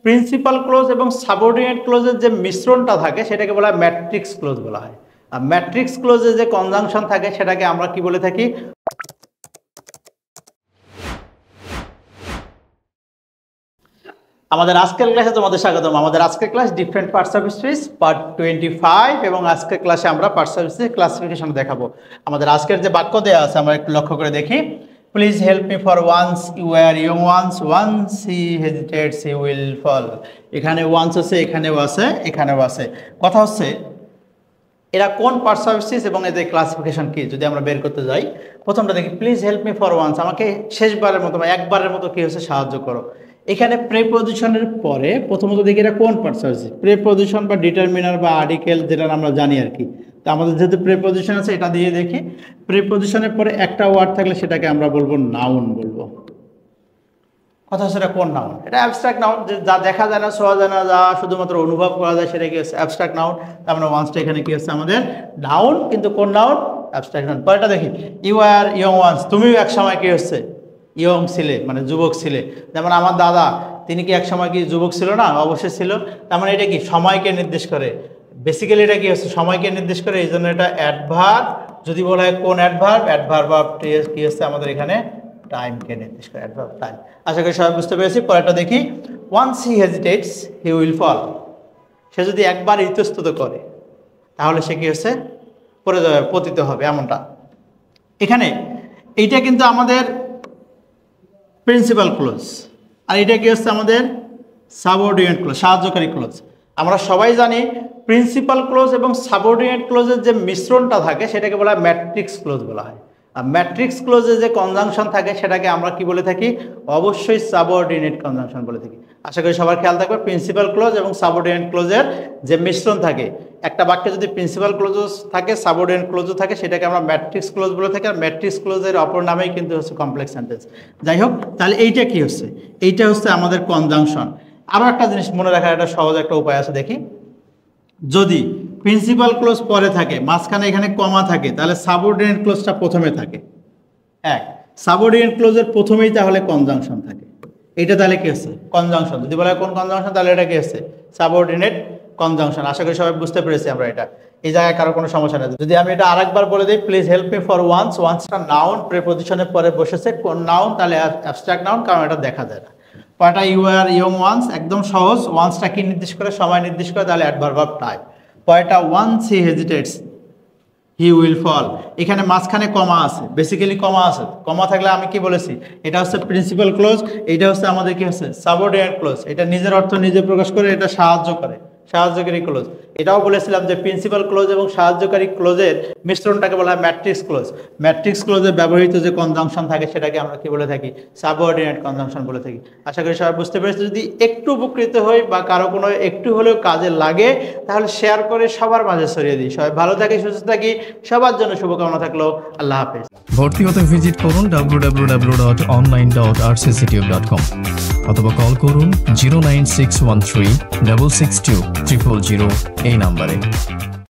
Principal clause এবং subordinate ক্লোজের যে মিশ্রণটা থাকে সেটাকে বলা হয় ম্যাট্রিক্স ক্লোজ বলা হয়। আর ম্যাট্রিক্স ক্লোজে যে কনজাংশন থাকে সেটাকে আমরা কি বলে থাকি? আমাদের আজকের ক্লাসে তোমাদের স্বাগতম। আমাদের আজকের class different parts of speech part 25 এবং আজকের ক্লাসে আমরা পার্টস অফ স্পিচ ক্লাসিফিকেশন দেখাবো। আমাদের আজকের যে বাক্য দেয়া আছে আমরা একটু লক্ষ্য করে দেখি। Please help me for once you are young once once he hesitates he will fall. এখানে ওয়ান্স আছে, এখানেও আছে, এখানেও আছে। কথা হচ্ছে এরা কোন পার্টস অফ স্পিচ এবং এদের ক্লাসিফিকেশন কি যদি আমরা বের করতে যাই। প্রথমটা দেখি, please help me for once, আমাকে শেষবারের মতো বা একবারের মতো কি হচ্ছে সাহায্য করো। এখানে প্রিপজিশনের পরে প্রথমত দেখি এটা কোন পার্টস অফ স্পিচ, প্রিপজিশন বা ডিটারমিনার বা আর্টিকেল যেটা আমরা জানি আর কি। তো আমাদের যেহেতু প্রিপজিশন আছে এটা দিয়ে দেখি। প্রিপজিশনের পরে একটা ওয়ার্ড থাকলে সেটাকে আমরা বলবো নাউন বলবো। কথা হচ্ছে এটা কোন নাউন? এটা অ্যাবস্ট্রাক্ট নাউন, যা দেখা যায় না, ছোঁয়া যায় না, যা শুধুমাত্র অনুভব করা যায় সেটা কি হচ্ছে অ্যাবস্ট্রাক্ট নাউন। তার মানে ওয়ান্সটা এখানে কি হচ্ছে আমাদের নাউন, কিন্তু কোন নাউন? Abstract noun. পরেরটা দেখি, ইউ আর ইয়ং ওয়ান্স, তুমিও এক সময় কি হচ্ছে ইয়ং ছিলে, মানে যুবক ছিলে। যেমন আমার দাদা, তিনি কি এক সময় কি যুবক ছিল না? অবশ্যই ছিল। তার মানে এটা কি সময়কে নির্দেশ করে। বেসিক্যালি এটা কি হচ্ছে সময়কে নির্দেশ করে, এই জন্য এটা অ্যাডভার্ব। যদি বলা হয় কোন অ্যাডভার্ব, অ্যাডভার্ব অফ কি হচ্ছে আমাদের এখানে টাইমকে নির্দেশ করে, অ্যাডভার্ব টাইম। আশা করি সবাই বুঝতে পেরেছি। পরেরটা দেখি, once he hesitates he will ফল, সে যদি একবার ইতস্তত করে তাহলে সে কি হচ্ছে পড়ে যাবে, পতিত হবে, এমনটা। এখানে এইটা কিন্তু আমাদের প্রিন্সিপাল ক্লোজ, আর এটা কি হচ্ছে আমাদের সাবঅর্ডিনেট ক্লোজ, সাহায্যকারী ক্লোজ। আমরা সবাই জানি প্রিন্সিপাল ক্লোজ এবং সাবঅর্ডিনেট ক্লোজের যে মিশ্রণটা থাকে সেটাকে বলা হয় ম্যাট্রিক্স ক্লোজ বলা হয়। আর ম্যাট্রিক্স ক্লোজে যে কনজাংশন থাকে সেটাকে আমরা কি বলে থাকি? অবশ্যই সাবঅর্ডিনেট কনজাংশন বলে থাকি। আশা করি সবার খেয়াল থাকবে, প্রিন্সিপাল ক্লোজ এবং সাবঅর্ডিনেট ক্লোজের যে মিশ্রণ থাকে, একটা বাক্যে যদি প্রিন্সিপাল ক্লোজও থাকে সাবঅর্ডিনেট ক্লোজও থাকে সেটাকে আমরা ম্যাট্রিক্স ক্লোজ বলে থাকি। আর ম্যাট্রিক্স ক্লোজের অপর নামেই কিন্তু হচ্ছে কমপ্লেক্স সেন্টেন্স। যাই হোক, তাহলে এইটা কি হচ্ছে? এইটা হচ্ছে আমাদের কনজাংশন। আরও একটা জিনিস মনে রাখার একটা সহজ একটা উপায় আছে, দেখি। যদি প্রিন্সিপাল ক্লোজ পরে থাকে, মাঝখানে এখানে কমা থাকে, তাহলে সাবঅর্ডিনেট ক্লোজটা প্রথমে থাকে। এক সাবঅর্ডিনেট ক্লোজের প্রথমেই তাহলে কনজাংশন থাকে। এটা তাহলে কি হচ্ছে কনজাংশন। যদি বলা হয় কোন কনজাংশন, তাহলে এটা কি হচ্ছে সাবঅর্ডিনেট কনজাংশন। আশা করি সবাই বুঝতে পেরেছি আমরা এটা। এই জায়গায় কারো কোনো সমস্যা নেই। যদি আমি এটা আরেকবার বলে দিই, please help me for once, ওয়ান্সটা নাউন, প্রিপজিশনের পরে বসেছে কোন নাউন, তাহলে অ্যাবস্ট্রাক্ট নাউন, কারণ এটা দেখা যায় না। পরেরটা ইউ আর ইয়ং ওয়ান্স, একদম সহজ। ওয়ান্সটা কি নির্দেশ করে? সময় নির্দেশ করে, তাহলে অ্যাডভার্ব অফ টাইম। পরেরটা once he hesitates he will fall, এখানে মাঝখানে কমা আছে, বেসিক্যালি কমা আছে। কমা থাকলে আমি কি বলেছি? এটা হচ্ছে প্রিন্সিপাল ক্লোজ, এটা হচ্ছে আমাদের কি হচ্ছে সাবঅর্ডিনেট ক্লোজ। এটা নিজের অর্থ নিজে প্রকাশ করে, এটা সাহায্য করে, সাহায্যকারী ক্লোজ। এটাও বলেছিলাম যে প্রিন্সিপাল ক্লোজ এবং সাহায্যকারী ক্লোজের মিশ্রণটাকে বলা হয় ম্যাট্রিক্স ক্লোজ। ম্যাট্রিক্স ক্লোজে ব্যবহৃত যে কনজাংশন থাকে সেটাকে আমরা কি বলে থাকি? সাবঅর্ডিনেট কনজাংশন বলে থাকি। আশা করি সবাই বুঝতে পেরেছি। যদি একটু উপকৃত হই বা কারো কোনো একটু হলেও কাজে লাগে তাহলে শেয়ার করে সবার মাঝে ছড়িয়ে দিই। সবাই ভালো থাকি, সুস্থ থাকি, সবার জন্য শুভকামনা থাকলো। আল্লাহ হাফেজ। ভর্তি হতে ভিজিট করুন www.online.rcctube.com অথবা কল করুন 09613 662 000 এই নাম্বারে।